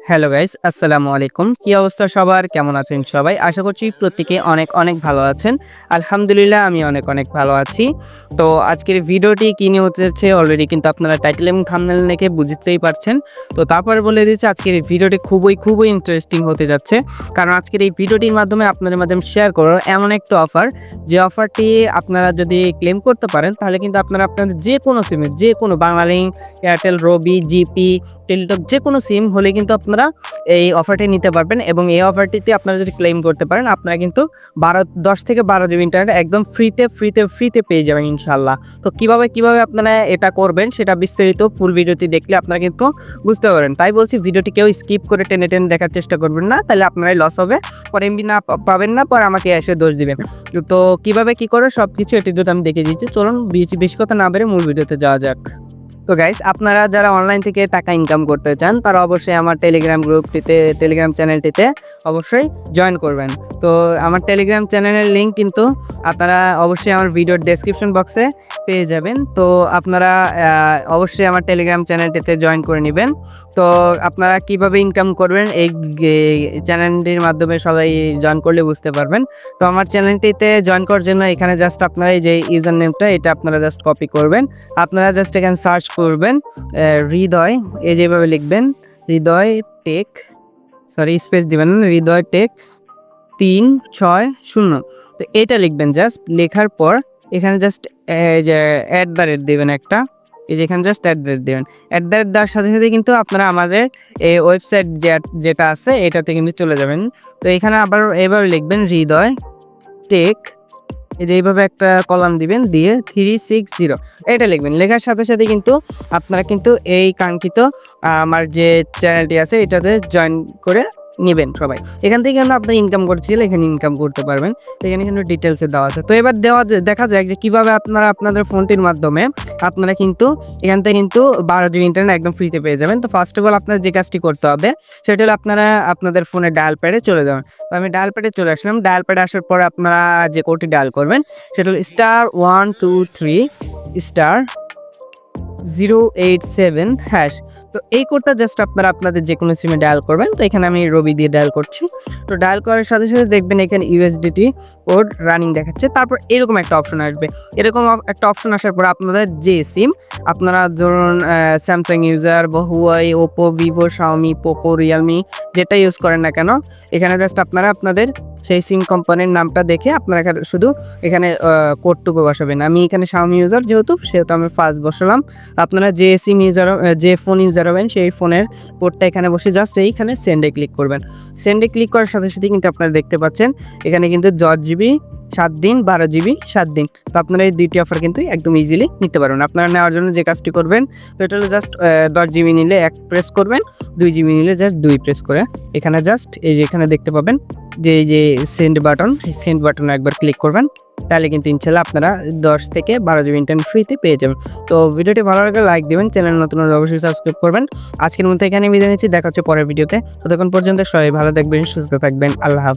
Hello guys, আসসালামু আলাইকুম। কি অবস্থা সবার? কেমন আছেন সবাই? আশা করছি প্রত্যেকে অনেক অনেক ভালো আছেন। আলহামদুলিল্লাহ আমি অনেক অনেক ভালো আছি। তো আজকের ভিডিওটি কি নিয়ে হচ্ছে অলরেডি কিন্তু আপনারা টাইটেল এবং থাম্বনেল দেখে বুঝতেই পারছেন। তো তারপরে বলে দিচ্ছি আজকের এই ভিডিওটি খুবই ইন্টারেস্টিং হতে যাচ্ছে। কারণ আজকের এই ভিডিওটির মাধ্যমে আপনাদের মাঝে আমি শেয়ার করব এমন একটা অফার, যে অফারটি আপনারা যদি ক্লেম করতে পারেন তাহলে কিন্তু আপনারা আপনাদের যেকোনো সিমে, যেকোনো বাংলালিংক, এয়ারটেল, রবি, জিপি, টেলিটক যেকোনো সিম হলে কিন্তু আপনারা এই অফারটি নিতে পারবেন। এবং এই অফারটিতে আপনারা যদি ক্লেম করতে পারেন আপনারা কিন্তু 10 থেকে 12 জিবি ইন্টারনেট একদম ফ্রিতে পেয়ে যাবেন ইনশাল্লাহ। তো কিভাবে আপনারা এটা করবেন সেটা বিস্তারিত ফুল ভিডিওটি দেখলে আপনারা কিন্তু বুঝতে পারবেন। তাই বলছি ভিডিওটি কেউ স্কিপ করে টেনে দেখার চেষ্টা করবেন না, তাহলে আপনারাই লস হবে, পরে এমবি না পাবেন না, পরে আমাকে এসে দোষ দিবেন। তো কিভাবে কি করে সবকিছু এটি যদি আমি দেখে দিচ্ছি, চলুন বেশি কথা না বেড়ে মূল ভিডিওতে যাওয়া যাক। তো গাইস, আপনারা যারা অনলাইন থেকে টাকা ইনকাম করতে চান তারা অবশ্যই আমার টেলিগ্রাম গ্রুপটিতে, টেলিগ্রাম চ্যানেলটিতে অবশ্যই জয়েন করবেন। তো আমার টেলিগ্রাম চ্যানেলের লিঙ্ক কিন্তু আপনারা অবশ্যই আমার ভিডিওর ডেসক্রিপশন বক্সে পেয়ে যাবেন। তো আপনারা অবশ্যই আমার টেলিগ্রাম চ্যানেলটিতে জয়েন করে নেবেন। তো আপনারা কিভাবে ইনকাম করবেন এই চ্যানেলটির মাধ্যমে সবাই জয়েন করলে বুঝতে পারবেন। তো আমার চ্যানেলটিতে জয়েন করার জন্য এখানে জাস্ট আপনারা এই যে ইউজার নেমটা, এটা আপনারা জাস্ট কপি করবেন। আপনারা জাস্ট এখানে সার্চ করবেন হৃদয়, এই যেভাবে লিখবেন হৃদয় টেক, স্পেস দিবেন, হৃদয় টেক 360। তো এটা লিখবেন, জাস্ট লেখার পর এখানে জাস্ট যে অ্যাট দ্য রেট দেবেন একটা, এই যে এখানে জাস্ট অ্যাট দ্য রেট দেবেন। অ্যাট দ্য রেট দেওয়ার সাথে সাথে কিন্তু আপনারা আমাদের এই ওয়েবসাইট যেটা আছে এটাতে কিন্তু চলে যাবেন। তো এখানে আবার এভাবে লিখবেন হৃদয় টেক, এই যে এইভাবে একটা কলাম দিবেন, দিয়ে 360 এটা লিখবেন। লেখার সাথে সাথে কিন্তু আপনারা কিন্তু এই কাঙ্ক্ষিত আমার যে চ্যানেলটি আছে এটাতে জয়েন করে নেবেন সবাই। এখান থেকে কিন্তু আপনারা ইনকাম করছিলেন, এখানে ইনকাম করতে পারবেন। এখানে কিন্তু ডিটেলসে দেওয়া আছে। তো এবার দেখা যায় যে কীভাবে আপনারা আপনাদের ফোনটির মাধ্যমে আপনারা কিন্তু এখান থেকে কিন্তু 12 জিবি ইন্টারনেট একদম ফ্রিতে পেয়ে যাবেন। তো ফার্স্ট অফ অল আপনার যে কাজটি করতে হবে সেটা হলো আপনারা আপনাদের ফোনে ডায়াল প্যাডে চলে যাবেন। তো আমি ডায়াল প্যাডে চলে আসলাম। ডায়াল প্যাডে আসার পর আপনারা যে কোডটি ডায়াল করবেন সেটা হলো *123*087#। তো এই কোডটা জাস্ট আপনারা আপনাদের যে কোনো সিমে ডায়াল করবেন। তো এখানে আমি রবি দিয়ে ডায়াল করছি। তো ডায়াল করার সাথে সাথে দেখবেন এখানে ইউএসডিটি কোড রানিং দেখাচ্ছে। তারপর এরকম একটা অপশন আসবে। এরকম একটা অপশন আসার পর আপনাদের যে সিম, আপনারা ধরুন স্যামসাং ইউজার বা Huawei, Oppo, Vivo, Xiaomi, Poco, Realme যেটা ইউজ করেন না কেন, এখানে জাস্ট আপনারা আপনাদের সেই সিম কোম্পানির নামটা দেখে আপনারা শুধু এখানে কোডটুকু বসাবেন। আমি এখানে শাওমি ইউজার যেহেতু আমি ফার্স্ট বসালাম। আপনারা যে সিম ইউজার, যে ফোন ইউজার হবেন সেই ফোনের কোডটা এখানে বসে জাস্ট এইখানে সেন্ডে ক্লিক করবেন। সেন্ডে ক্লিক করার সাথে সাথে কিন্তু আপনারা দেখতে পাচ্ছেন এখানে কিন্তু 10 জিবি 7 দিন, 12 জিবি 7 দিন। তো আপনারা এই দুইটি অফার কিন্তু একদম ইজিলি নিতে পারবেন। আপনারা নেওয়ার জন্য যে কাজটি করবেন সেটা হলো জাস্ট 10 জিবি নিলে 1 প্রেস করবেন, 2 জিবি নিলে জাস্ট 2 প্রেস করে এখানে জাস্ট এই যে এখানে দেখতে পাবেন যে এই যে সেন্ড বাটন, এই সেন্ড বাটনে একবার ক্লিক করবেন। তাহলে কিন্তু ইনশাল্লাহ আপনারা 10 থেকে 12 জিবি ইন্টারনেট ফ্রিতে পেয়ে যাবেন। তো ভিডিওটি ভালো লাগলে লাইক দেবেন, চ্যানেল নতুন হলে অবশ্যই সাবস্ক্রাইব করবেন। আজকের মতো এখানে বিদায় নিচ্ছি, দেখা হচ্ছে পরের ভিডিওতে। ততক্ষণ পর্যন্ত সবাই ভালো থাকবেন, সুস্থ থাকবেন। আল্লাহ হাফেজ।